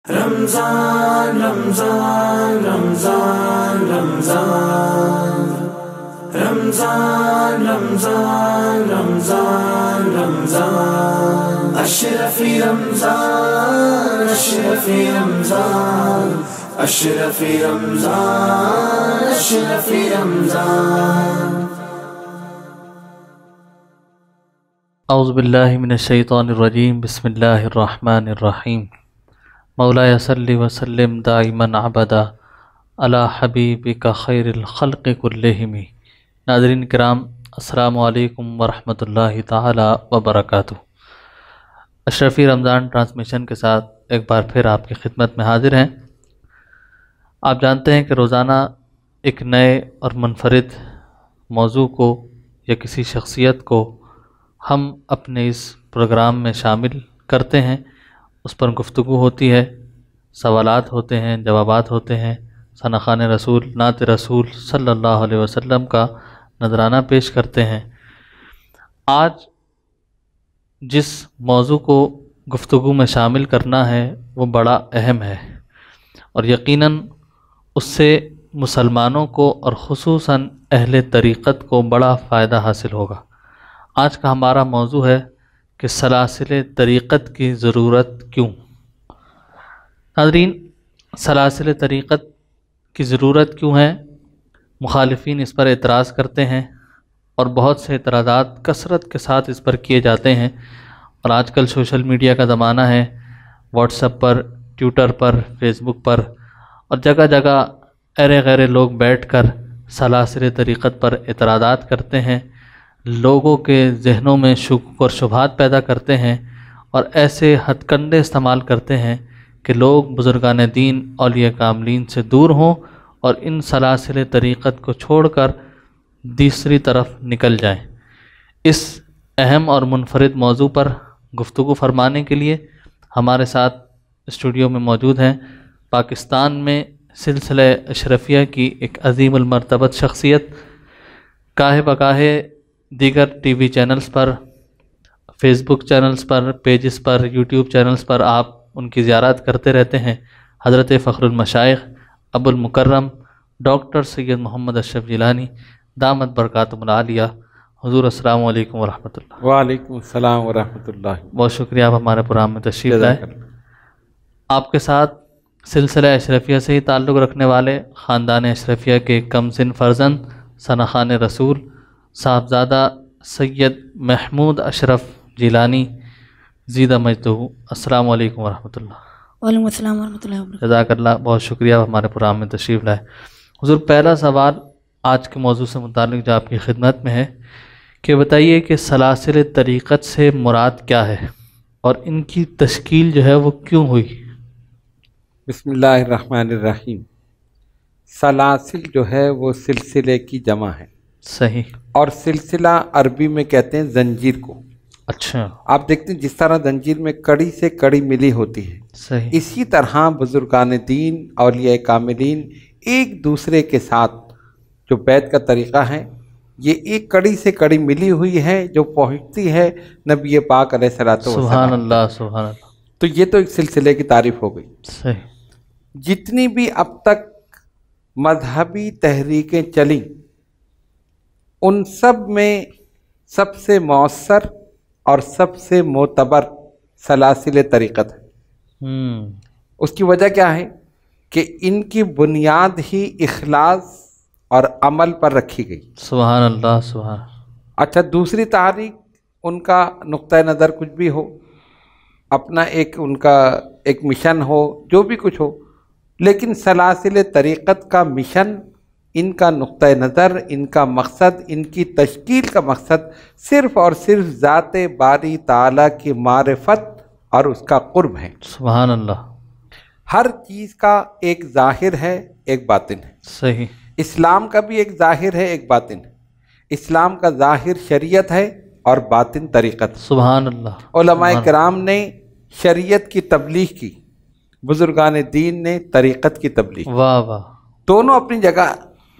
رمضان رمضان رمضان رمضان رمضان رمضان رمضان رمضان اشرفی رمضان اشرفی رمضان اشرفی رمضان اشرفی رمضان اعوذ باللہ من الشیطان الرجیم بسم اللہ الرحمن الرحیم مولایا صلی وسلم دائما ابدا علی حبیبک خیر الخلق کلہم۔ ناظرین کرام، السلام علیکم ورحمۃ اللہ تعالی وبرکاتہ۔ اشرفی رمضان ٹرانسمیشن کے ساتھ ایک بار پھر آپ کی خدمت میں حاضر ہیں۔ آپ جانتے ہیں کہ روزانہ ایک نئے اور منفرد موضوع کو یا کسی شخصیت کو ہم اپنے اس پروگرام میں شامل کرتے ہیں، اس پر گفتگو ہوتی ہے، سوالات ہوتے ہیں، جوابات ہوتے ہیں، ثنا خوان رسول، نعت رسول صلی اللہ علیہ وسلم کا نذرانہ پیش کرتے ہیں۔ آج جس موضوع کو گفتگو میں شامل کرنا ہے وہ بڑا اہم ہے اور یقیناً اس سے مسلمانوں کو اور خصوصاً اہل طریقت کو بڑا فائدہ حاصل ہوگا۔ آج کا ہمارا موضوع ہے کہ سلاسل طریقت کی ضرورت کیوں؟ ناظرین، سلاسل طریقت کی ضرورت کیوں ہے؟ مخالفین اس پر اعتراض کرتے ہیں اور بہت سے اعتراضات کثرت کے ساتھ اس پر کیے جاتے ہیں، اور آج کل سوشل میڈیا کا زمانہ ہے، واٹس ایپ پر، ٹویٹر پر، فیس بک پر اور جگہ جگہ ایرے غیرے لوگ بیٹھ کر سلاسل طریقت پر اعتراضات کرتے ہیں، لوگوں کے ذہنوں میں شکوک اور شبہات پیدا کرتے ہیں اور ایسے ہتھ کنڈے استعمال کرتے ہیں کہ لوگ بزرگان دین، اولیاء کاملین سے دور ہوں اور ان سلاسل طریقت کو چھوڑ کر دوسری طرف نکل جائیں۔ اس اہم اور منفرد موضوع پر گفتگو فرمانے کے لیے ہمارے ساتھ اسٹوڈیو میں موجود ہیں پاکستان میں سلسلہ اشرفیہ کی ایک عظیم المرتبت شخصیت، گاہے بگاہے دیگر ٹی وی چینلز پر، فیس بک چینلز پر، پیجز پر، یوٹیوب چینلز پر آپ ان کی زیارت کرتے رہتے ہیں، حضرت فخر المشائخ ابو المکرم ڈاکٹر سید محمد اشرف جیلانی دامت برکاتہم العالیہ۔ حضور السلام علیکم ورحمۃ اللہ۔ وعلیکم السلام ورحمۃ اللہ۔ بہت شکریہ آپ ہمارے پروگرام میں تشریف لائے۔ آپ کے ساتھ سلسلہ اشرفیہ سے ہی تعلق رکھنے والے خاندان اشرفیہ کے کم سن فرزند ثنا خوان رسول صاحبزادہ سید محمود اشرف جیلانی زیدہ مجدہ، السلام علیکم ورحمۃ اللہ۔ وعلیکم السلام ورحمۃ اللہ وبرکاتہ۔ جزاک اللہ، بہت شکریہ ہمارے پروگرام میں تشریف لائے۔ حضور، پہلا سوال آج کے موضوع سے متعلق جو آپ کی خدمت میں ہے کہ بتائیے کہ سلاسل طریقت سے مراد کیا ہے اور ان کی تشکیل جو ہے وہ کیوں ہوئی؟ بسم اللہ الرحمن الرحیم۔ سلاسل جو ہے وہ سلسلے کی جمع ہے، صحیح، اور سلسلہ عربی میں کہتے ہیں زنجیر کو۔ اچھا، آپ دیکھتے ہیں جس طرح زنجیر میں کڑی سے کڑی ملی ہوتی ہے، صحیح، اسی طرح بزرگان دین، اولیاء کاملین ایک دوسرے کے ساتھ جو بیعت کا طریقہ ہے یہ ایک کڑی سے کڑی ملی ہوئی ہے جو پہنچتی ہے نبی پاک علیہ الصلوۃ والسلام۔ سبحان اللہ، سبحان اللہ، تو یہ تو ایک سلسلے کی تعریف ہو گئی۔ صحیح، جتنی بھی اب تک مذہبی تحریکیں چلیں ان سب میں سب سے مؤثر اور سب سے معتبر سلاسل طریقت ہے۔ اس کی وجہ کیا ہے کہ ان کی بنیاد ہی اخلاص اور عمل پر رکھی گئی۔ سبحان اللہ، سبحان اللہ۔ اچھا، دوسری تحریک ان کا نقطہ نظر کچھ بھی ہو، اپنا ایک ان کا ایک مشن ہو، جو بھی کچھ ہو، لیکن سلاسل طریقت کا مشن، ان کا نقطہ نظر، ان کا مقصد، ان کی تشکیل کا مقصد صرف اور صرف ذات باری تعالیٰ کی معرفت اور اس کا قرب ہے۔ سبحان اللہ، ہر چیز کا ایک ظاہر ہے، ایک باطن ہے۔ صحیح، اسلام کا بھی ایک ظاہر ہے، ایک باطن ہے۔ اسلام کا ظاہر شریعت ہے اور باطن طریقت ہے۔ سبحان اللہ۔ علماء کرام نے شریعت کی تبلیغ کی، بزرگان دین نے طریقت کی تبلیغ۔ واہ واہ، دونوں اپنی جگہ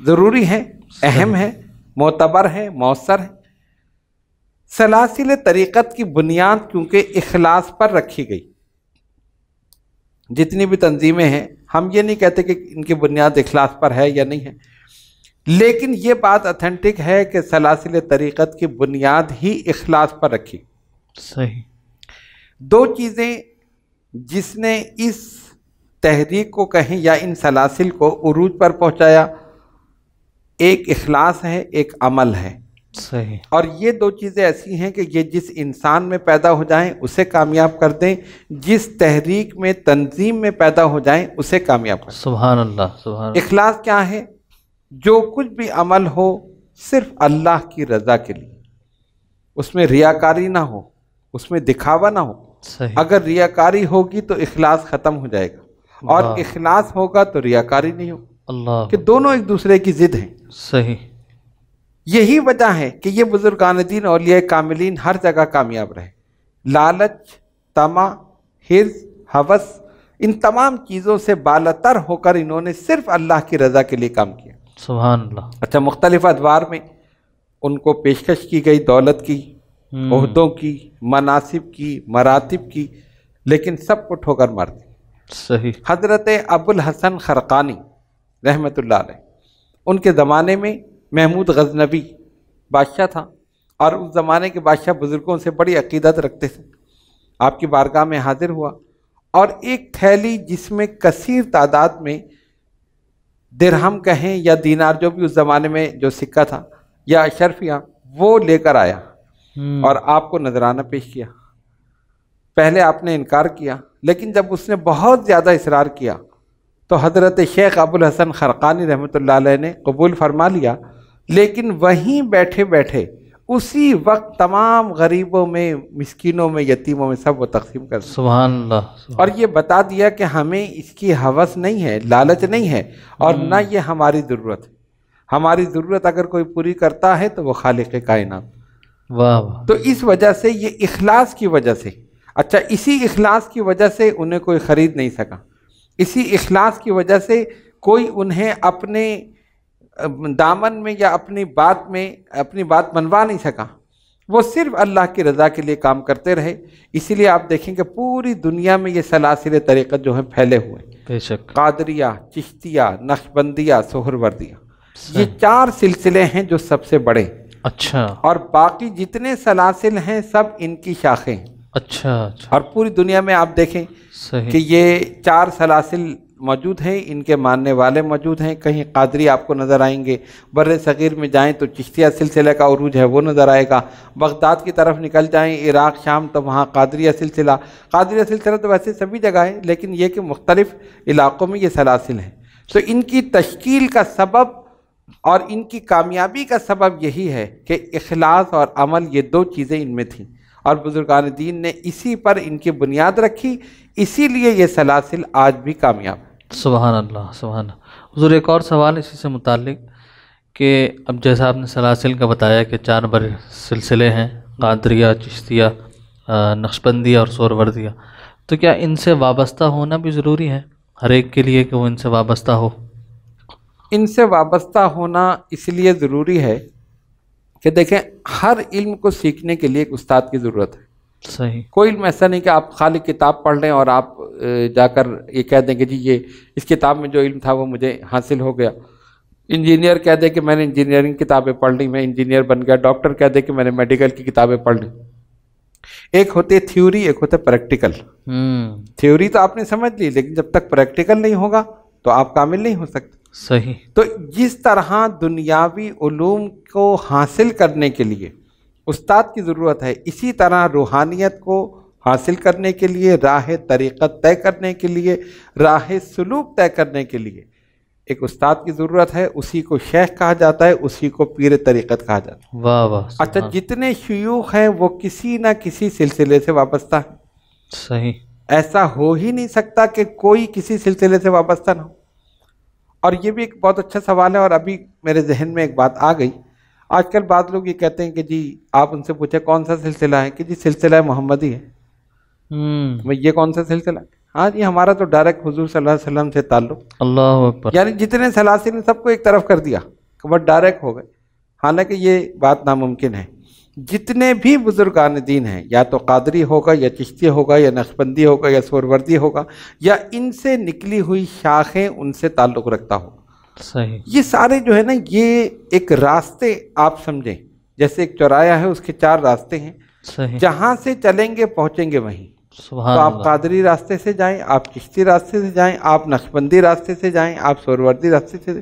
ضروری ہیں، اہم ہے، معتبر ہے، مؤثر ہے۔ سلاسل طریقت کی بنیاد کیونکہ اخلاص پر رکھی گئی، جتنی بھی تنظیمیں ہیں، ہم یہ نہیں کہتے کہ ان کی بنیاد اخلاص پر ہے یا نہیں ہے، لیکن یہ بات اتھینٹک ہے کہ سلاسل طریقت کی بنیاد ہی اخلاص پر رکھی۔ صحیح۔ دو چیزیں جس نے اس تحریک کو کہیں یا ان سلاسل کو عروج پر پہنچایا، ایک اخلاص ہے، ایک عمل ہے۔ صحیح۔ اور یہ دو چیزیں ایسی ہیں کہ یہ جس انسان میں پیدا ہو جائیں اسے کامیاب کر دیں، جس تحریک میں، تنظیم میں پیدا ہو جائیں اسے کامیاب کر دیں۔ سبحان اللہ، سبحان اللہ۔ اخلاص کیا ہے؟ جو کچھ بھی عمل ہو صرف اللہ کی رضا کے لیے، اس میں ریاکاری نہ ہو، اس میں دکھاوا نہ ہو۔ صحیح۔ اگر ریاکاری ہوگی تو اخلاص ختم ہو جائے گا، اور واہ۔ اخلاص ہوگا تو ریاکاری نہیں ہوگی، اللہ۔ کہ دونوں ایک دوسرے کی ضد ہیں۔ صحیح۔ یہی وجہ ہے کہ یہ بزرگان دین اولیاء کاملین ہر جگہ کامیاب رہے۔ لالچ، طمع، حرص، ہوس، ان تمام چیزوں سے بالاتر ہو کر انہوں نے صرف اللہ کی رضا کے لیے کام کیا۔ سبحان اللہ۔ اچھا، مختلف ادوار میں ان کو پیشکش کی گئی، دولت کی، عہدوں کی، مناصب کی، مراتب کی، لیکن سب کو ٹھوکر مار دی۔ صحیح۔ حضرت ابو الحسن خرقانی رحمۃ اللہ علیہ، ان کے زمانے میں محمود غزنوی بادشاہ تھا، اور اس زمانے کے بادشاہ بزرگوں سے بڑی عقیدت رکھتے تھے۔ آپ کی بارگاہ میں حاضر ہوا، اور ایک تھیلی جس میں کثیر تعداد میں درہم کہیں یا دینار، جو بھی اس زمانے میں جو سکہ تھا یا اشرفیاں، وہ لے کر آیا اور آپ کو نذرانہ پیش کیا۔ پہلے آپ نے انکار کیا، لیکن جب اس نے بہت زیادہ اصرار کیا تو حضرت شیخ ابو الحسن خرقانی رحمۃ اللہ علیہ نے قبول فرما لیا، لیکن وہیں بیٹھے بیٹھے اسی وقت تمام غریبوں میں، مسکینوں میں، یتیموں میں سب وہ تقسیم کر دیا۔ سبحان اللہ۔ اور یہ بتا دیا کہ ہمیں اس کی ہوس نہیں ہے، لالچ نہیں ہے، اور نہ یہ ہماری ضرورت ہے۔ ہماری ضرورت اگر کوئی پوری کرتا ہے تو وہ خالق کائنات۔ واہ واہ۔ تو اس وجہ سے، یہ اخلاص کی وجہ سے، اچھا اسی اخلاص کی وجہ سے انہیں کوئی خرید نہیں سکا، اسی اخلاص کی وجہ سے کوئی انہیں اپنے دامن میں یا اپنی بات منوا نہیں سکا۔ وہ صرف اللہ کی رضا کے لیے کام کرتے رہے۔ اسی لیے آپ دیکھیں کہ پوری دنیا میں یہ سلاسل طریقت جو ہیں پھیلے ہوئے، بے شک۔ قادریہ، چشتیہ، نقشبندیہ، سہروردیہ، یہ 4 سلسلے ہیں جو سب سے بڑے، اچھا اور باقی جتنے سلاسل ہیں سب ان کی شاخیں ہیں۔ اچھا اچھا۔ اور پوری دنیا میں آپ دیکھیں صحیح۔ کہ یہ 4 سلاسل موجود ہیں، ان کے ماننے والے موجود ہیں۔ کہیں قادری آپ کو نظر آئیں گے، بر صغیر میں جائیں تو چشتیہ سلسلہ کا عروج ہے وہ نظر آئے گا، بغداد کی طرف نکل جائیں، عراق، شام، تو وہاں قادریہ سلسلہ تو ویسے سبھی جگہ ہے، لیکن یہ کہ مختلف علاقوں میں یہ سلاسل ہیں۔ تو ان کی تشکیل کا سبب اور ان کی کامیابی کا سبب یہی ہے کہ اخلاص اور عمل، یہ 2 چیزیں ان میں تھیں، اور بزرگان دین نے اسی پر ان کی بنیاد رکھی، اسی لیے یہ سلاسل آج بھی کامیاب ہے۔ سبحان اللہ، سبحان اللہ۔ حضور ایک اور سوال اسی سے متعلق، کہ اب جیسا آپ نے سلاسل کا بتایا کہ 4 بڑے سلسلے ہیں، قادریہ، چشتیہ، نقشبندیہ اور سہروردیہ، تو کیا ان سے وابستہ ہونا بھی ضروری ہے ہر ایک کے لیے کہ وہ ان سے وابستہ ہو؟ ان سے وابستہ ہونا اس لیے ضروری ہے کہ دیکھیں، ہر علم کو سیکھنے کے لیے ایک استاد کی ضرورت ہے۔ صحیح۔ کوئی علم ایسا نہیں کہ آپ خالی کتاب پڑھ لیں اور آپ جا کر یہ کہہ دیں کہ جی یہ اس کتاب میں جو علم تھا وہ مجھے حاصل ہو گیا۔ انجینئر کہہ دے کہ میں نے انجینئرنگ کتابیں پڑھ لی، میں انجینئر بن گیا۔ ڈاکٹر کہہ دے کہ میں نے میڈیکل کی کتابیں پڑھ لی۔ ایک ہوتی ہے تھیوری، ایک ہوتا ہے پریکٹیکل۔ تھیوری تو آپ نے سمجھ لی، لیکن جب تک پریکٹیکل نہیں ہوگا تو آپ کامل نہیں ہو سکتے۔ صحیح۔ تو جس طرح دنیاوی علوم کو حاصل کرنے کے لیے استاد کی ضرورت ہے، اسی طرح روحانیت کو حاصل کرنے کے لیے، راہ طریقت طے کرنے کے لیے، راہ سلوک طے کرنے کے لیے ایک استاد کی ضرورت ہے۔ اسی کو شیخ کہا جاتا ہے، اسی کو پیر طریقت کہا جاتا ہے۔ واہ واہ۔ اچھا، جتنے شیوخ ہیں وہ کسی نہ کسی سلسلے سے وابستہ ہیں۔ صحیح۔ ایسا ہو ہی نہیں سکتا کہ کوئی کسی سلسلے سے وابستہ نہ ہو۔ اور یہ بھی ایک بہت اچھا سوال ہے، اور ابھی میرے ذہن میں ایک بات آ گئی۔ آج کل بعض لوگ یہ کہتے ہیں کہ جی آپ ان سے پوچھیں کون سا سلسلہ ہے، کہ جی سلسلہ محمدی ہے۔ یہ کون سا سلسلہ ہے؟ ہاں جی، ہمارا تو ڈائریکٹ حضور صلی اللہ علیہ وسلم سے تعلق۔ اللہ اکبر۔ یعنی جتنے سلاسل سب کو ایک طرف کر دیا کہ وہ ڈائریکٹ ہو گئے، حالانکہ یہ بات ناممکن ہے۔ جتنے بھی بزرگان دین ہیں، یا تو قادری ہوگا یا چشتی ہوگا یا نقشبندی ہوگا یا سہروردی ہوگا یا ان سے نکلی ہوئی شاخیں ان سے تعلق رکھتا ہو، صحیح، یہ سارے جو ہے نا یہ ایک راستے آپ سمجھیں، جیسے ایک چورایا ہے اس کے 4 راستے ہیں، صحیح، جہاں سے چلیں گے پہنچیں گے وہیں۔ سبحان تو آپ اللہ، قادری راستے سے جائیں، آپ چشتی راستے سے جائیں، آپ نقشبندی راستے سے جائیں، آپ سہروردی راستے سے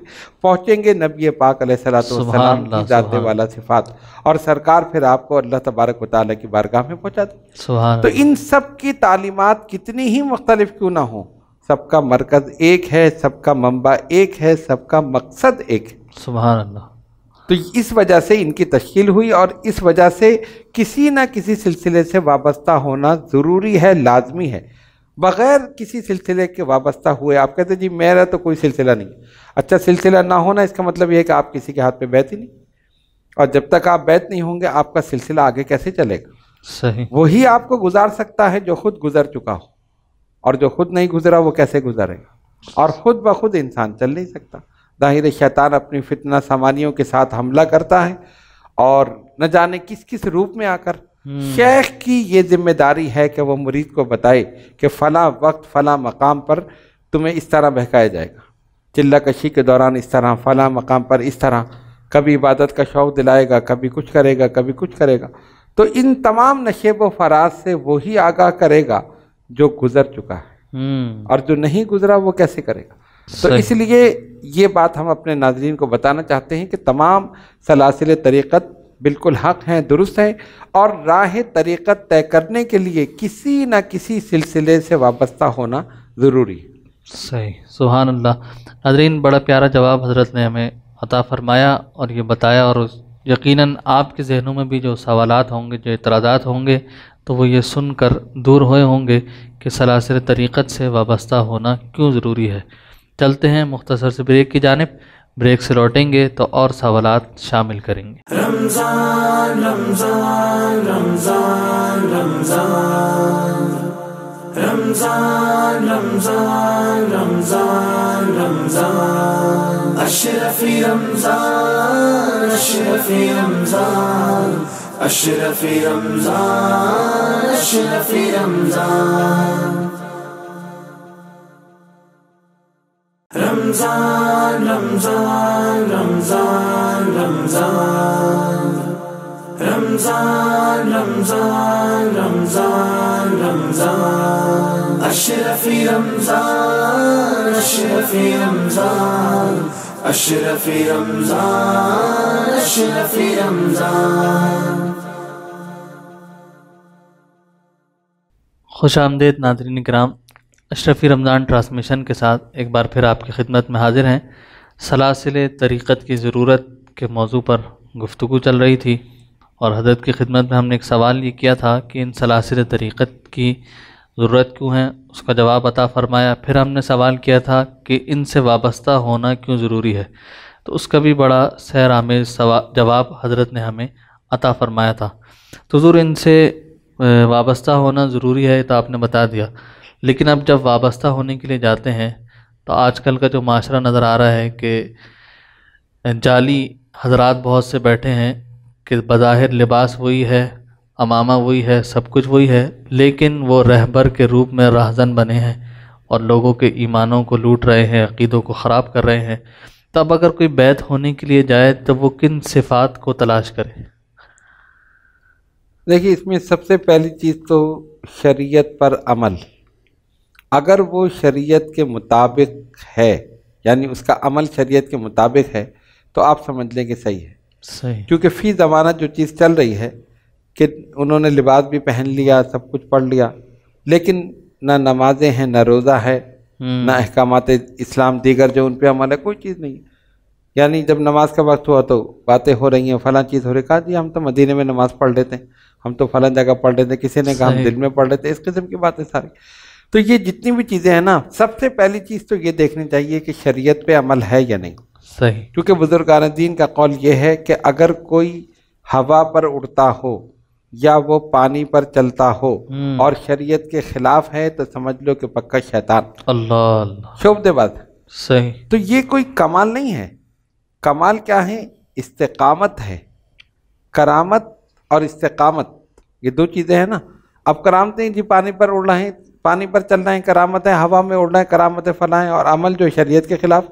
پہنچیں گے نبی پاک علیہ الصلوۃ سبحان والسلام اللہ، کی ذات سبحان والا صفات، اور سرکار پھر آپ کو اللہ تبارک و تعالیٰ کی بارگاہ میں پہنچا دیں۔ سبحان تو اللہ، ان سب کی تعلیمات کتنی ہی مختلف کیوں نہ ہوں، سب کا مرکز ایک ہے، سب کا منبع ایک ہے، سب کا مقصد ایک ہے۔ سبحان اللہ، تو اس وجہ سے ان کی تشکیل ہوئی، اور اس وجہ سے کسی نہ کسی سلسلے سے وابستہ ہونا ضروری ہے، لازمی ہے۔ بغیر کسی سلسلے کے وابستہ ہوئے آپ کہتے ہیں جی میرا تو کوئی سلسلہ نہیں، اچھا سلسلہ نہ ہونا اس کا مطلب یہ ہے کہ آپ کسی کے ہاتھ پہ بیعت ہی نہیں، اور جب تک آپ بیعت نہیں ہوں گے آپ کا سلسلہ آگے کیسے چلے گا؟ صحیح، وہی آپ کو گزار سکتا ہے جو خود گزر چکا ہو، اور جو خود نہیں گزرا وہ کیسے گزرے گا؟ اور خود بخود انسان چل نہیں سکتا، ظاہر شیطان اپنی فتنہ سامانیوں کے ساتھ حملہ کرتا ہے، اور نہ جانے کس کس روپ میں آ کر شیخ کی یہ ذمہ داری ہے کہ وہ مرید کو بتائے کہ فلاں وقت فلاں مقام پر تمہیں اس طرح بہکایا جائے گا، چلہ کشی کے دوران اس طرح، فلاں مقام پر اس طرح، کبھی عبادت کا شوق دلائے گا، کبھی کچھ کرے گا، کبھی کچھ کرے گا۔ تو ان تمام نشیب و فراز سے وہی آگاہ کرے گا جو گزر چکا ہے، اور جو نہیں گزرا وہ کیسے کرے گا؟ تو صحیح، اس لیے یہ بات ہم اپنے ناظرین کو بتانا چاہتے ہیں کہ تمام سلاسل طریقت بالکل حق ہیں، درست ہیں، اور راہ طریقت طے کرنے کے لیے کسی نہ کسی سلسلے سے وابستہ ہونا ضروری ہے۔ صحیح، سبحان اللہ۔ ناظرین، بڑا پیارا جواب حضرت نے ہمیں عطا فرمایا اور یہ بتایا، اور یقیناً آپ کے ذہنوں میں بھی جو سوالات ہوں گے، جو اعتراضات ہوں گے، تو وہ یہ سن کر دور ہوئے ہوں گے کہ سلاسل طریقت سے وابستہ ہونا کیوں ضروری ہے۔ چلتے ہیں مختصر سے بریک کی جانب، بریک سے لوٹیں گے تو اور سوالات شامل کریں گے۔ رمضان رمضان رمضان رمضان رمضان رمضان رمضان رمضان اشرفی رمضان اشرفی رمضان اشرفی رمضان اشرفی رمضان رمضان رمضان رمضان رمضان رمضان رمضان رمضان رمضان اشرفی رمضان اشرفی رمضان اشرفی رمضان اشرفی رمضان۔ خوش آمدید ناظرین کرام، اشرفی رمضان ٹرانسمیشن کے ساتھ ایک بار پھر آپ کی خدمت میں حاضر ہیں۔ سلاسل طریقت کی ضرورت کے موضوع پر گفتگو چل رہی تھی، اور حضرت کی خدمت میں ہم نے ایک سوال یہ کیا تھا کہ ان سلاسل طریقت کی ضرورت کیوں ہے، اس کا جواب عطا فرمایا۔ پھر ہم نے سوال کیا تھا کہ ان سے وابستہ ہونا کیوں ضروری ہے، تو اس کا بھی بڑا سیر آمیز جواب حضرت نے ہمیں عطا فرمایا تھا۔ تو حضور، ان سے وابستہ ہونا ضروری ہے تو آپ نے بتا دیا، لیکن اب جب وابستہ ہونے کے لیے جاتے ہیں تو آج کل کا جو معاشرہ نظر آ رہا ہے کہ جعلی حضرات بہت سے بیٹھے ہیں کہ بظاہر لباس وہی ہے، امامہ وہی ہے، سب کچھ وہی ہے، لیکن وہ رہبر کے روپ میں راہزن بنے ہیں اور لوگوں کے ایمانوں کو لوٹ رہے ہیں، عقیدوں کو خراب کر رہے ہیں۔ تب اگر کوئی بیعت ہونے کے لیے جائے تو وہ کن صفات کو تلاش کرے؟ دیکھیے، اس میں سب سے پہلی چیز تو شریعت پر عمل۔ اگر وہ شریعت کے مطابق ہے، یعنی اس کا عمل شریعت کے مطابق ہے، تو آپ سمجھ لیں کہ صحیح ہے۔ صحیح، کیونکہ فی زمانہ جو چیز چل رہی ہے کہ انہوں نے لباس بھی پہن لیا، سب کچھ پڑھ لیا، لیکن نہ نمازیں ہیں، نہ روزہ ہے، نہ احکامات اسلام دیگر جو ان پہ عمل ہے، کوئی چیز نہیں ہے۔ یعنی جب نماز کا وقت ہوا تو باتیں ہو رہی ہیں، فلاں چیز ہو رہی، کہا جی ہم تو مدینے میں نماز پڑھ لیتے ہیں، ہم تو فلاں جگہ پڑھ لیتے ہیں، کسی نے کہا ہم دل میں پڑھ لیتے ہیں، اس قسم کی باتیں ساری۔ تو یہ جتنی بھی چیزیں ہیں نا، سب سے پہلی چیز تو یہ دیکھنی چاہیے کہ شریعت پہ عمل ہے یا نہیں۔ صحیح، کیونکہ بزرگان دین کا قول یہ ہے کہ اگر کوئی ہوا پر اڑتا ہو یا وہ پانی پر چلتا ہو اور شریعت کے خلاف ہے تو سمجھ لو کہ پکا شیطان، اللہ اللہ، شعبدے بات ہے۔ صحیح، تو یہ کوئی کمال نہیں ہے۔ کمال کیا ہے؟ استقامت ہے۔ کرامت اور استقامت، یہ دو چیزیں ہیں نا. اب کرامتیں جی پانی پر اڑ رہے ہیں، پانی پر چل رہے ہیں، کرامتیں ہوا میں اڑ رہے ہیں، کرامتیں فلاں ہیں، اور عمل جو شریعت کے خلاف.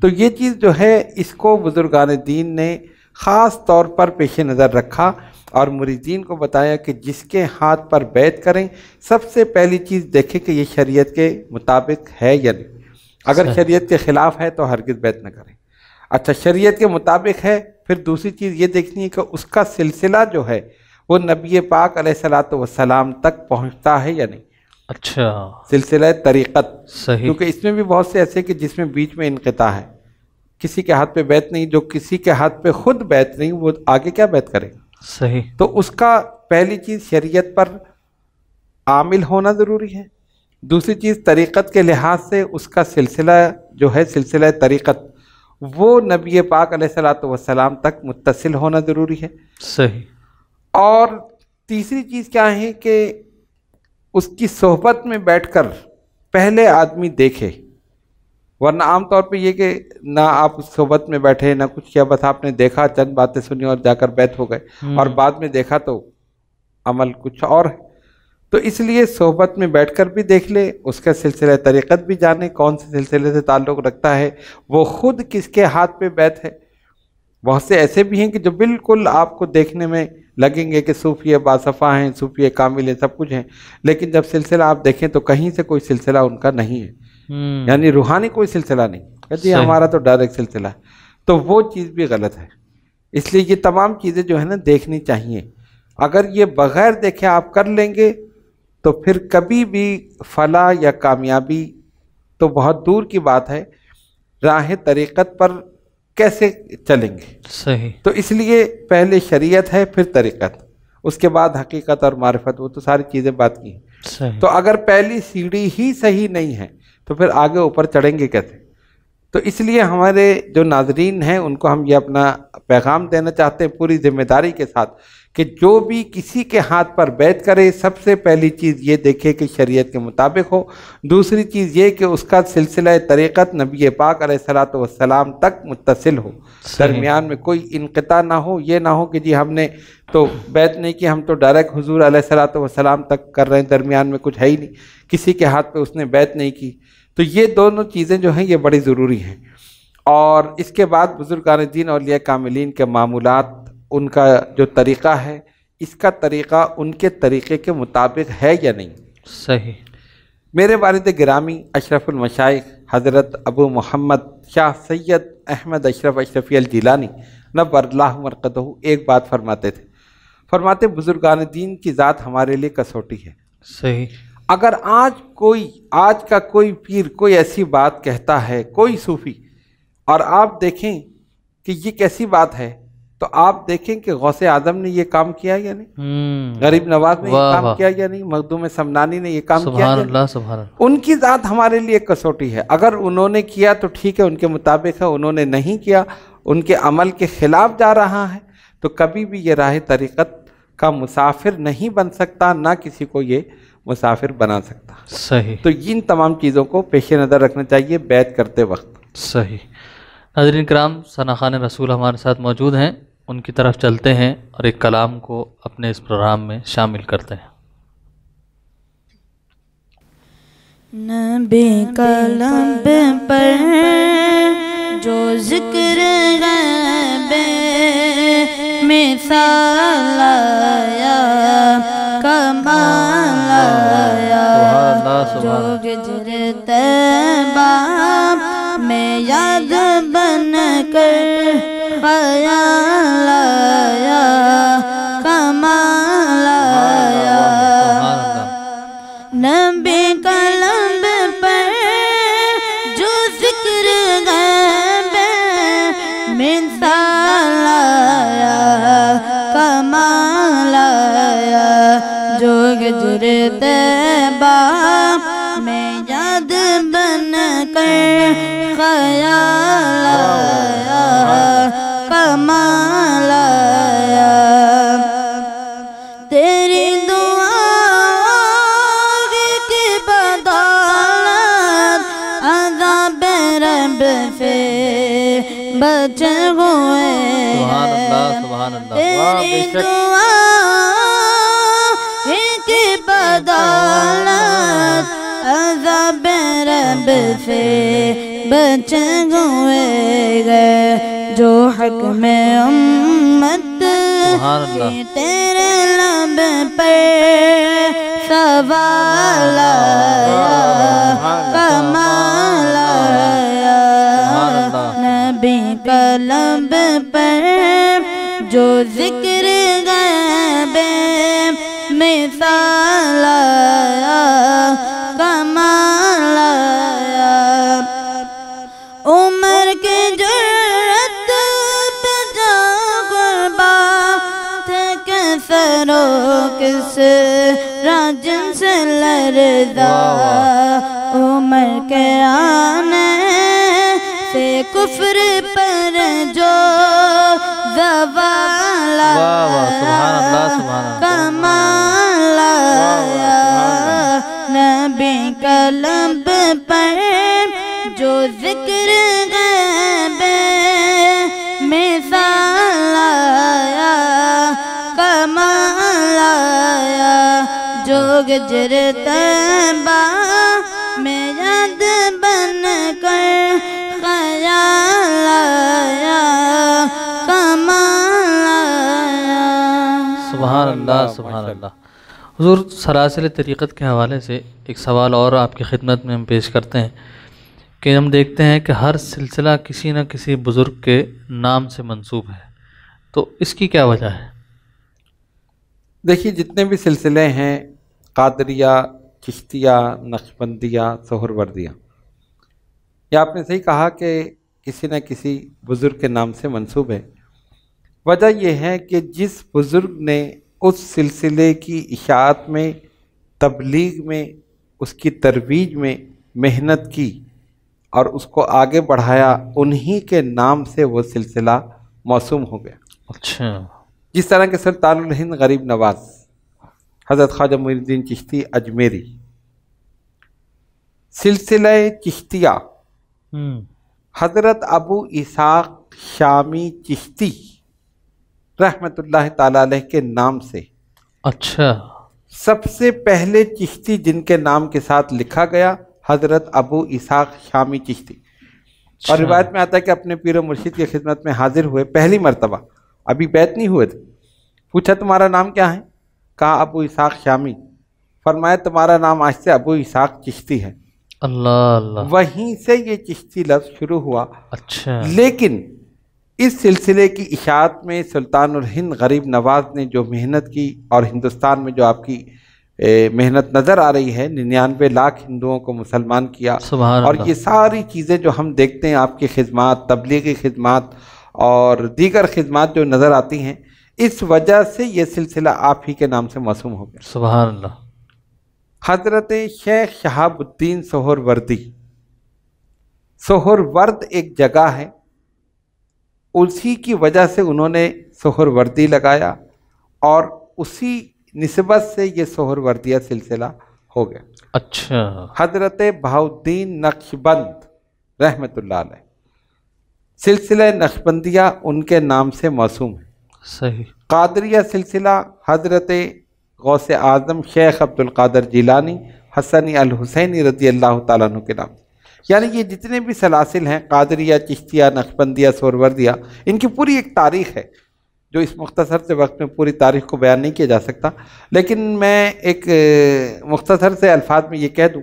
تو یہ چیز جو ہے اس کو بزرگان دین نے خاص طور پر پیش نظر رکھا اور مریدین کو بتایا کہ جس کے ہاتھ پر بیعت کریں سب سے پہلی چیز دیکھیں کہ یہ شریعت کے مطابق ہے یا نہیں. اگر شریعت کے خلاف ہے تو ہرگز بیعت نہ کریں. اچھا شریعت کے مطابق ہے، پھر دوسری چیز یہ دیکھنی ہے کہ اس کا سلسلہ جو ہے وہ نبی پاک علیہ الصلوۃ والسلام تک پہنچتا ہے یا نہیں. اچھا سلسلہ طریقت، صحیح. کیونکہ اس میں بھی بہت سے ایسے کہ جس میں بیچ میں انقطاع ہے، کسی کے ہاتھ پہ بیعت نہیں، جو کسی کے ہاتھ پہ خود بیعت نہیں وہ آگے کیا بیعت کرے. صحیح. تو اس کا پہلی چیز شریعت پر عامل ہونا ضروری ہے. دوسری چیز طریقت کے لحاظ سے اس کا سلسلہ جو ہے سلسلہ طریقت وہ نبی پاک علیہ الصلوۃ والسلام تک متصل ہونا ضروری ہے. صحیح. اور تیسری چیز کیا ہے کہ اس کی صحبت میں بیٹھ کر پہلے آدمی دیکھے، ورنہ عام طور پہ یہ کہ نہ آپ اس صحبت میں بیٹھے نہ کچھ کیا، بس آپ نے دیکھا چند باتیں سنی اور جا کر بیعت ہو گئے، اور بعد میں دیکھا تو عمل کچھ اور ہے. تو اس لیے صحبت میں بیٹھ کر بھی دیکھ لے، اس کا سلسلہ طریقت بھی جانے کون سے سلسلے سے تعلق رکھتا ہے، وہ خود کس کے ہاتھ پہ بیعت ہے. بہت سے ایسے بھی ہیں کہ جو بالکل آپ کو دیکھنے میں لگیں گے کہ صوفی باصفا ہیں، صوفی کامل ہیں، سب کچھ ہیں، لیکن جب سلسلہ آپ دیکھیں تو کہیں سے کوئی سلسلہ ان کا نہیں ہے، یعنی روحانی کوئی سلسلہ نہیں. جی ہمارا تو ڈائریکٹ سلسلہ ہے، تو وہ چیز بھی غلط ہے. اس لیے یہ تمام چیزیں جو ہے نا دیکھنی چاہیے. اگر یہ بغیر دیکھے آپ کر لیں گے تو پھر کبھی بھی فلاح یا کامیابی تو بہت دور کی بات ہے، راہ طریقت پر کیسے چلیں گے. صحیح. تو اس لیے پہلے شریعت ہے پھر طریقت، اس کے بعد حقیقت اور معرفت، وہ تو ساری چیزیں بات کی ہیں. صحیح. تو اگر پہلی سیڑھی ہی صحیح نہیں ہے تو پھر آگے اوپر چڑھیں گے کیسے. تو اس لیے ہمارے جو ناظرین ہیں ان کو ہم یہ اپنا پیغام دینا چاہتے ہیں پوری ذمہ داری کے ساتھ کہ جو بھی کسی کے ہاتھ پر بیعت کرے سب سے پہلی چیز یہ دیکھے کہ شریعت کے مطابق ہو. دوسری چیز یہ کہ اس کا سلسلہ طریقت نبی پاک علیہ الصلوۃ والسلام تک متصل ہو، درمیان میں کوئی انقطاع نہ ہو. یہ نہ ہو کہ جی ہم نے تو بیعت نہیں کی، ہم تو ڈائریکٹ حضور علیہ الصلوۃ والسلام تک کر رہے ہیں، درمیان میں کچھ ہے ہی نہیں، کسی کے ہاتھ پہ اس نے بیعت نہیں کی. تو یہ دونوں چیزیں جو ہیں یہ بڑی ضروری ہیں. اور اس کے بعد بزرگان دین اولیاء کاملین کے معمولات، ان کا جو طریقہ ہے اس کا طریقہ ان کے طریقے کے مطابق ہے یا نہیں. صحیح. میرے والد گرامی اشرف المشائخ حضرت ابو محمد شاہ سید احمد اشرف اشرفی الجیلانی نور اللہ مرقدہ ایک بات فرماتے تھے، فرماتے بزرگان دین کی ذات ہمارے لیے کسوٹی ہے. صحیح. اگر آج کا کوئی پیر کوئی ایسی بات کہتا ہے، کوئی صوفی، اور آپ دیکھیں کہ یہ کیسی بات ہے، تو آپ دیکھیں کہ غوث اعظم نے یہ کام کیا یا نہیں، غریب نواز نے یہ کام کیا یا نہیں، مخدوم سمنانی نے یہ کام کیا یا نہیں. سبحان اللہ سبحان اللہ. ان کی ذات ہمارے لیے کسوٹی ہے. اگر انہوں نے کیا تو ٹھیک ہے، ان کے مطابق ہے، انہوں نے نہیں کیا، ان کے عمل کے خلاف جا رہا ہے، تو کبھی بھی یہ راہ طریقت کا مسافر نہیں بن سکتا، نہ کسی کو یہ مسافر بنا سکتا. صحیح. تو ان تمام چیزوں کو پیش نظر رکھنا چاہیے بیعت کرتے وقت. صحیح. ناظرین کرام، ثنا خوان رسول ہمارے ساتھ موجود ہیں، ان کی طرف چلتے ہیں اور ایک کلام کو اپنے اس پروگرام میں شامل کرتے ہیں. نبی کا لب پر جو ذکر غیب مثال آیا، کمال آیا، جو گجر طیبہ میں یاد بن کر خیال آیا، کمال آیا. نبی کا لب پر جو ذکر غیب مثال آیا، کمال آیا، جو گجر طیبہ میں یاد بن کر خیال آیا، کمال آیا. تیری دعا کی بدولت عذاب رب سے بچے ہوئے سبحان اللہ سبحان اللہ. تیری دعا کی بدولت عذاب رب سے بچے ہوئے گئے جو حق میں امت سبحان اللہ. کی تیرے لب پر سوال آیا کمال آیا نبی کا لب پر جو ذکر غیب مثال آیا کمال آیا عمر کے جرت پہ جا قربا تھے کہ سرو کس راجن سے لرزا عمر کے آنے سے کفر پر جو زوال آیا کمال آیا نبی کا لب پر جو ذکر غیب مثال آیا کمال آیا جو گجر طیبہ میں یاد بن کر خیال آیا کمال آیا. سبحان اللہ سبحان اللہ. حضور سلاسل طریقت کے حوالے سے ایک سوال اور آپ کی خدمت میں ہم پیش کرتے ہیں کہ ہم دیکھتے ہیں کہ ہر سلسلہ کسی نہ کسی بزرگ کے نام سے منسوب ہے، تو اس کی کیا وجہ ہے؟ دیکھیے جتنے بھی سلسلے ہیں قادریہ، چشتیہ، نقشبندیہ، سہروردیہ، یہ آپ نے صحیح کہا کہ کسی نہ کسی بزرگ کے نام سے منسوب ہے. وجہ یہ ہے کہ جس بزرگ نے اس سلسلے کی اشاعت میں، تبلیغ میں، اس کی ترویج میں محنت کی اور اس کو آگے بڑھایا، انہی کے نام سے وہ سلسلہ موسوم ہو گیا. اچھا. جس طرح کہ سلطان الہند غریب نواز حضرت خواجہ معین الدین چشتی اجمیری، سلسلہ چشتیہ حضرت ابو اسحاق شامی چشتی رحمۃ اللہ تعالیٰ علیہ کے نام سے. اچھا. سب سے پہلے چشتی جن کے نام کے ساتھ لکھا گیا حضرت ابو اسحاق شامی چشتی. اور روایت میں آتا ہے کہ اپنے پیر و مرشد کی خدمت میں حاضر ہوئے پہلی مرتبہ، ابھی بیعت نہیں ہوئے تھے. پوچھا تمہارا نام کیا ہے؟ کہا ابو اسحاق شامی. فرمایا تمہارا نام آج سے ابو اسحاق چشتی ہے. اللہ اللہ. وہیں سے یہ چشتی لفظ شروع ہوا. اچھا. لیکن اس سلسلے کی اشاعت میں سلطان الہند غریب نواز نے جو محنت کی، اور ہندوستان میں جو آپ کی محنت نظر آ رہی ہے، 99 لاکھ ہندوؤں کو مسلمان کیا. سبحان اور اللہ. یہ ساری چیزیں جو ہم دیکھتے ہیں، آپ کی خدمات، تبلیغی خدمات اور دیگر خدمات جو نظر آتی ہیں، اس وجہ سے یہ سلسلہ آپ ہی کے نام سے موسوم ہو گیا. سبحان اللہ. حضرت شیخ شہاب الدین سہروردی، سہرورد ایک جگہ ہے، اسی کی وجہ سے انہوں نے سہروردی لگایا اور اسی نسبت سے یہ سہروردیہ سلسلہ ہو گیا. اچھا. حضرت بہاؤالدین نقشبند رحمۃ اللہ علیہ، سلسلہ نقشبندیہ ان کے نام سے موسوم ہے. صحیح. قادریہ سلسلہ حضرت غوث اعظم شیخ عبد القادر جیلانی حسنی الحسینی رضی اللہ تعالیٰ عنہ کے نام. یعنی یہ جتنے بھی سلاسل ہیں، قادریہ، چشتیہ، نقشبندیہ، سہروردیہ، ان کی پوری ایک تاریخ ہے جو اس مختصر سے وقت میں پوری تاریخ کو بیان نہیں کیا جا سکتا. لیکن میں ایک مختصر سے الفاظ میں یہ کہہ دوں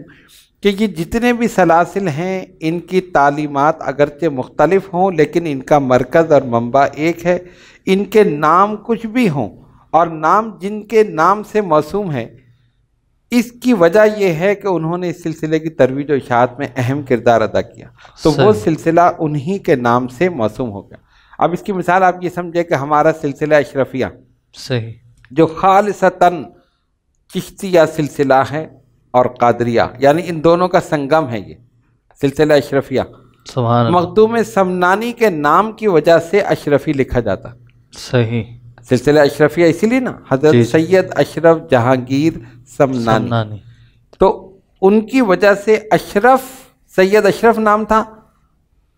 کہ یہ جتنے بھی سلاسل ہیں، ان کی تعلیمات اگرچہ مختلف ہوں لیکن ان کا مرکز اور منبع ایک ہے. ان کے نام کچھ بھی ہوں اور نام جن کے نام سے موسوم ہے، اس کی وجہ یہ ہے کہ انہوں نے اس سلسلے کی ترویج و اشاعت میں اہم کردار ادا کیا، تو وہ سلسلہ انہی کے نام سے موسوم ہو گیا. اب اس کی مثال آپ یہ سمجھے کہ ہمارا سلسلہ اشرفیہ، صحیح، جو خالصتاً چشتیہ سلسلہ ہے اور قادریہ، یعنی ان دونوں کا سنگم ہے یہ سلسلہ اشرفیہ. سبحان اللہ. مخدوم سمنانی کے نام کی وجہ سے اشرفی لکھا جاتا. صحیح. سلسلہ اشرفیہ اسی لیے نا، حضرت سید اشرف جہانگیر سمنانی، تو ان کی وجہ سے اشرف، سید اشرف نام تھا،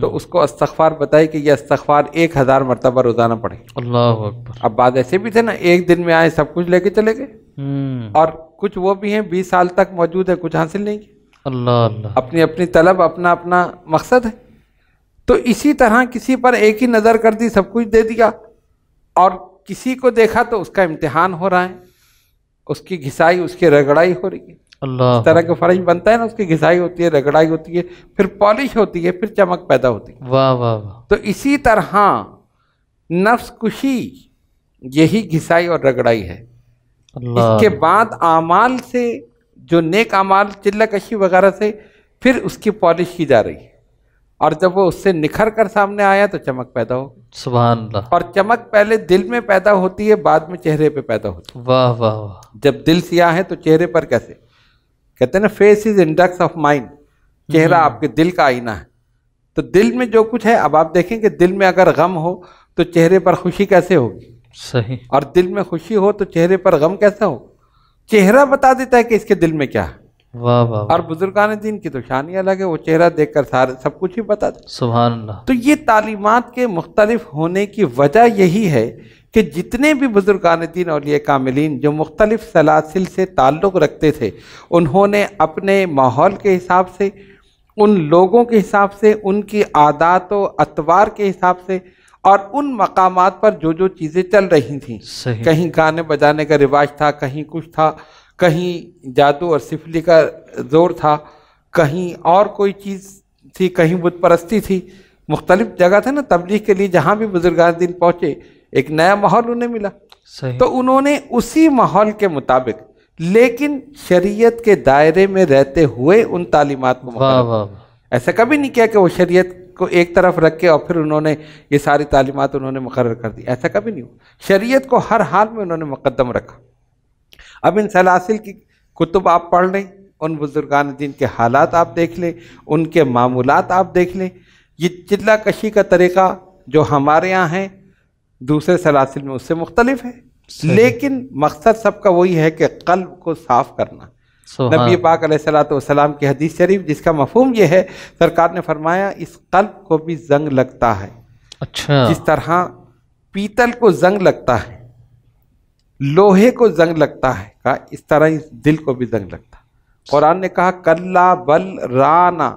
تو اس کو استغفار بتائی کہ یہ استغفار 1000 مرتبہ روزانہ پڑھے۔ اللہ اکبر۔ اب بعد ایسے بھی تھے نا، ایک دن میں آئے سب کچھ لے کے چلے گئے، اور کچھ وہ بھی ہیں 20 سال تک موجود ہے، کچھ حاصل نہیں کیا۔ اللہ اللہ۔ اپنی اپنی طلب، اپنا اپنا مقصد ہے۔ تو اسی طرح کسی پر ایک ہی نظر کر دی، سب کچھ دے دیا، اور کسی کو دیکھا تو اس کا امتحان ہو رہا ہے، اس کی گھسائی، اس کی رگڑائی ہو رہی ہے۔ اللہ اس طرح کا فرج بنتا ہے نا، اس کی گھسائی ہوتی ہے، رگڑائی ہوتی ہے، پھر پالش ہوتی ہے، پھر چمک پیدا ہوتی ہے۔ واہ واہ واہ۔ تو اسی طرح نفس کشی یہی گھسائی اور رگڑائی ہے۔ اللہ۔ اس کے بعد اعمال سے، جو نیک اعمال، چلہ کشی وغیرہ سے پھر اس کی پالش کی جا رہی ہے، اور جب وہ اس سے نکھر کر سامنے آیا تو چمک پیدا ہو۔ سبحان اللہ۔ اور چمک پہلے دل میں پیدا ہوتی ہے، بعد میں چہرے پہ پیدا ہوتی ہے۔ واہ واہ واہ۔ جب دل سیاہ ہے تو چہرے پر کیسے؟ کہتے ہیں نا، face is index of mind, چہرہ آپ کے دل کا آئینہ ہے۔ تو دل میں جو کچھ ہے، اب آپ دیکھیں کہ دل میں اگر غم ہو تو چہرے پر خوشی کیسے ہوگی؟ صحیح۔ اور دل میں خوشی ہو تو چہرے پر غم کیسا ہو؟ چہرہ بتا دیتا ہے کہ اس کے دل میں کیا ہے۔ واہ واہ۔ اور بزرگان دین کی تو شان ہی الگ ہے، وہ چہرہ دیکھ کر سارے سب کچھ ہی بتا دے۔ سبحان اللہ۔ تو یہ تعلیمات کے مختلف ہونے کی وجہ یہی ہے کہ جتنے بھی بزرگان دین اولیاء کاملین جو مختلف سلاسل سے تعلق رکھتے تھے، انہوں نے اپنے ماحول کے حساب سے، ان لوگوں کے حساب سے، ان کی عادات و اطوار کے حساب سے، اور ان مقامات پر جو جو چیزیں چل رہی تھیں، صحیح۔ کہیں گانے بجانے کا رواج تھا، کہیں کچھ تھا، کہیں جادو اور سفلی کا زور تھا، کہیں اور کوئی چیز تھی، کہیں بت پرستی تھی، مختلف جگہ تھے نا تبلیغ کے لیے، جہاں بھی بزرگان دین پہنچے ایک نیا ماحول انہیں ملا۔ صحیح۔ تو انہوں نے اسی ماحول کے مطابق، لیکن شریعت کے دائرے میں رہتے ہوئے ان تعلیمات کو واہ مقرر واہ۔ ایسا کبھی نہیں کیا کہ وہ شریعت کو ایک طرف رکھ کے اور پھر انہوں نے یہ ساری تعلیمات انہوں نے مقرر کر دی، ایسا کبھی نہیں ہوا۔ شریعت کو ہر حال میں انہوں نے مقدم رکھا۔ اب ان سلاسل کی کتب آپ پڑھ لیں، ان بزرگان دین کے حالات آپ دیکھ لیں، ان کے معمولات آپ دیکھ لیں۔ یہ چلہ کشی کا طریقہ جو ہمارے ہاں ہے، دوسرے سلاسل میں اس سے مختلف ہے، لیکن مقصد سب کا وہی ہے کہ قلب کو صاف کرنا۔ نبی پاک علیہ الصلوۃ والسلام کی حدیث شریف جس کا مفہوم یہ ہے، سرکار نے فرمایا اس قلب کو بھی زنگ لگتا ہے۔ اچھا۔ جس طرح پیتل کو زنگ لگتا ہے، لوہے کو زنگ لگتا ہے، کہا اس طرح اس دل کو بھی زنگ لگتا ہے۔ قرآن نے کہا کلا بل رانا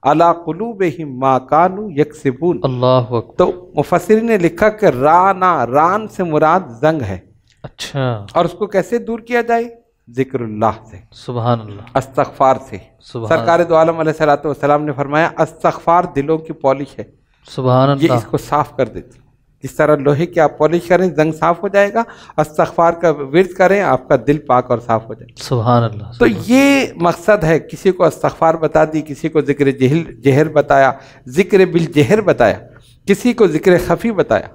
علی قلوبہم ما کانوا یکسبون۔ اللہ اکبر۔ تو مفسرین نے لکھا کہ رانا، ران سے مراد زنگ ہے، اچھا۔ اور اس کو کیسے دور کیا جائے؟ ذکر اللہ سے، سبحان اللہ۔ استغفار سے۔ سبحان سرکار دو عالم علیہ الصلوۃ والسلام نے فرمایا استغفار دلوں کی پالش ہے، سبحان یہ اللہ۔ اس کو صاف کر دیتی۔ جس طرح لوہے کی آپ پالش کریں زنگ صاف ہو جائے گا، استغفار کا ورد کریں آپ کا دل پاک اور صاف ہو جائے گا۔ سبحان اللہ۔ تو یہ مقصد ہے، کسی کو استغفار بتا دی، کسی کو ذکر جہر بتایا، ذکر بالجہر بتایا، کسی کو ذکر خفی بتایا۔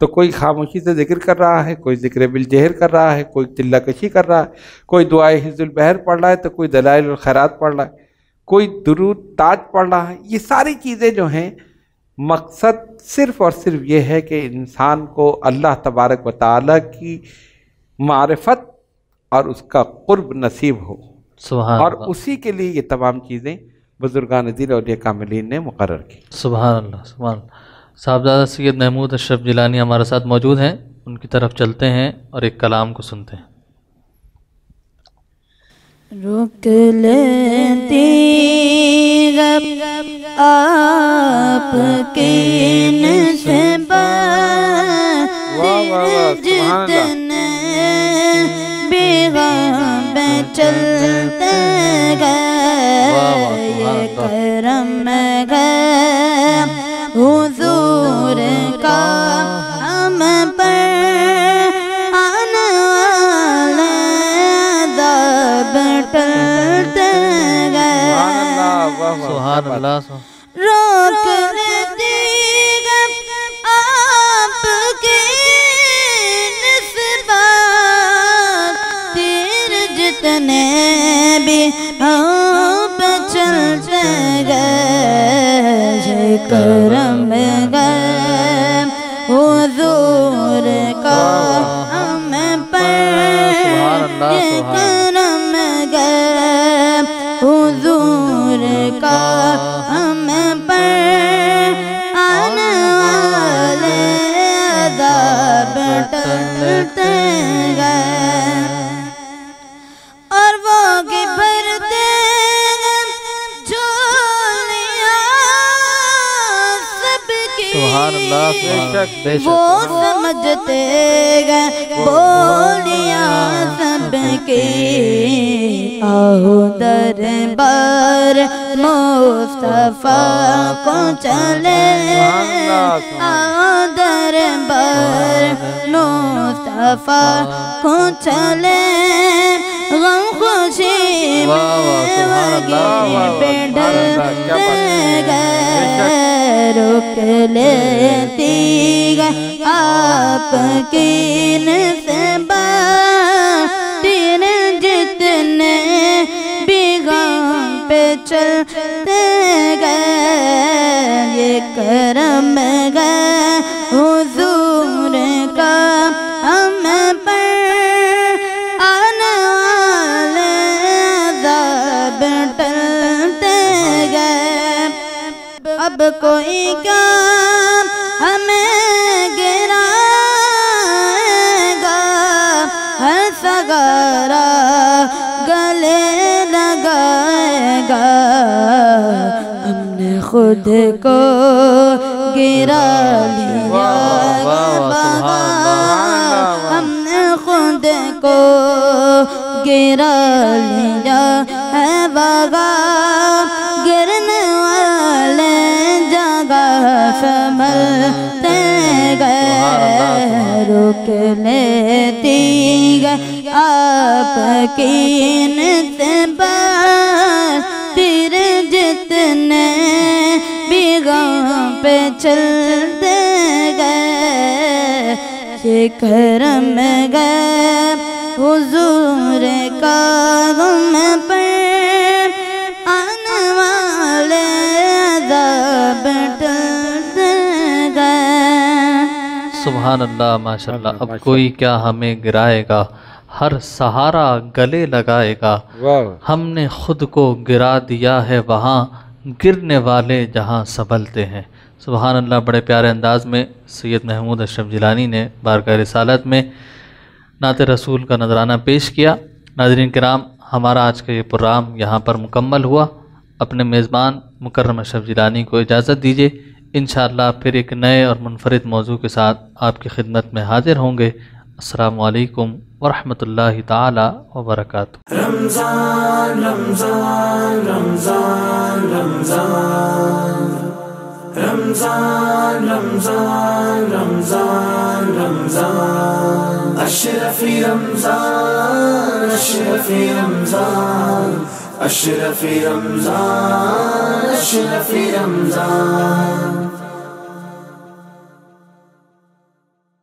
تو کوئی خاموشی سے ذکر کر رہا ہے، کوئی ذکر بالجہر کر رہا ہے، کوئی چلہ کشی کر رہا ہے، کوئی دعائے حفظ البحر پڑھ رہا ہے، تو کوئی دلائل الخیرات پڑھ رہا ہے، کوئی درود تاج پڑھ رہا ہے۔ یہ ساری چیزیں جو ہیں، مقصد صرف اور صرف یہ ہے کہ انسان کو اللہ تبارک و تعالیٰ کی معرفت اور اس کا قرب نصیب ہو، سبحان اور اللہ۔ اسی کے لیے یہ تمام چیزیں بزرگان دین اولیاء کاملین نے مقرر کی۔ سبحان اللہ۔ سبحان اللہ۔ صاحبزادہ سید محمود اشرف جیلانی ہمارے ساتھ موجود ہیں، ان کی طرف چلتے ہیں اور ایک کلام کو سنتے ہیں۔ رک لیتی رب آپ کے نسبت جتنے بھی غم چلتے گئے، یہ کرم ہے حضور کا ہم پر آنے والے عذاب ٹلتے گئے۔ سبحان اللہ۔ روک لیتی آپ کی نسبت تیر جتنے بھی ہم پہ چلتے گئے، کرم گئے حضور کا ہم پر، کرم گئے حضور کا ہم پر وہ سمجھتے گئے بولیاں سب کی آؤ دربار مصطفیٰ کو چلے آؤ دربار مصطفیٰ کو چلے غم خوشی میں وگے پہ ڈلتے گئے رک لیتی گئے آپ کی نسبتیں جتنے بھی غم پہ چلتے گئے یہ کرم گئے حضور کا ہم پر آنے والے عذاب ٹلتے گئے اب کوئی کیا ہمیں گرائے گا ہر سگارا گلے لگائے گا ہم نے خود کو گرا لیا بابا ہم نے خود کو گرا لیا ہے بابا گرنے والے جگہ سنبھلتے گئے رک لیتی گئے آپ کی نسبت پھر جتنے بھی غم پہ چلتے گئے یہ کرم گئے حضور کا غم پر آنے والے عذاب ٹلتے گئے سبحان اللہ ماشاءاللہ اب کوئی کیا ہمیں گرائے گا ہر سہارا گلے لگائے گا ہم نے خود کو گرا دیا ہے وہاں گرنے والے جہاں سنبھلتے ہیں سبحان اللہ بڑے پیارے انداز میں سید محمود اشرف جیلانی نے بارگاہ رسالت میں نعت رسول کا نذرانہ پیش کیا ناظرین کرام ہمارا آج کا یہ پروگرام یہاں پر مکمل ہوا اپنے میزبان مکرم اشرف جیلانی کو اجازت دیجیے انشاءاللہ پھر ایک نئے اور منفرد موضوع کے ساتھ آپ کی خدمت میں حاضر ہوں گے السلام علیکم ورحمۃ اللہ تعالی وبرکاتہ رمضان رمضان رمضان رمضان رمضان رمضان رمضان رمضان اشرفی رمضان اشرفی رمضان اشرفی رمضان اشرفی رمضان